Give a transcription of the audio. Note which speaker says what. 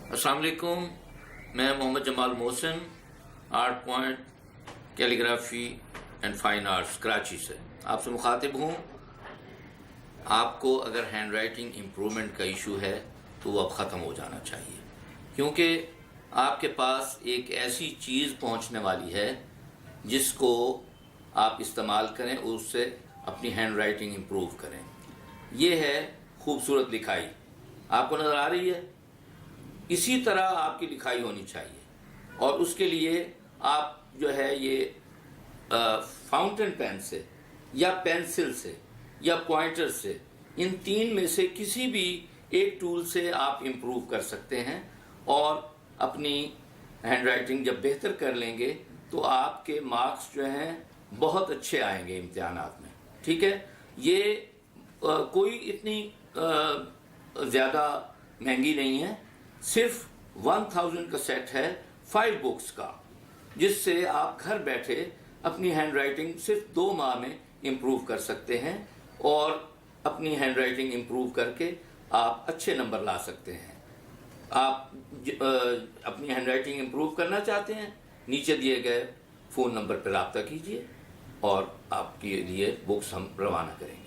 Speaker 1: अस्सलाम वालेकुम। मैं Mohammad Jamal Mohsin, art point calligraphy and fine arts Karachi से आपसे मुखातिब हूँ। आपको अगर हैंड राइटिंग इम्प्रूवमेंट का इशू है तो वो अब ख़त्म हो जाना चाहिए, क्योंकि आपके पास एक ऐसी चीज़ पहुँचने वाली है जिसको आप इस्तेमाल करें और उससे अपनी हैंड राइटिंग इम्प्रूव करें। ये है खूबसूरत लिखाई, आपको नज़र आ रही है। इसी तरह आपकी लिखाई होनी चाहिए और उसके लिए आप जो है ये फाउंटेन पेन से या पेंसिल से या पॉइंटर से, इन तीन में से किसी भी एक टूल से आप इम्प्रूव कर सकते हैं और अपनी हैंड राइटिंग जब बेहतर कर लेंगे तो आपके मार्क्स जो हैं बहुत अच्छे आएंगे इम्तिहानात में। ठीक है, ये कोई इतनी ज़्यादा महंगी नहीं है, सिर्फ 1000 का सेट है 5 बुक्स का, जिससे आप घर बैठे अपनी हैंड राइटिंग सिर्फ 2 माह में इम्प्रूव कर सकते हैं और अपनी हैंड राइटिंग इम्प्रूव करके आप अच्छे नंबर ला सकते हैं। आप अपनी हैंड राइटिंग इम्प्रूव करना चाहते हैं, नीचे दिए गए फ़ोन नंबर पर रब्ता कीजिए और आपके लिए बुक्स हम रवाना करेंगे।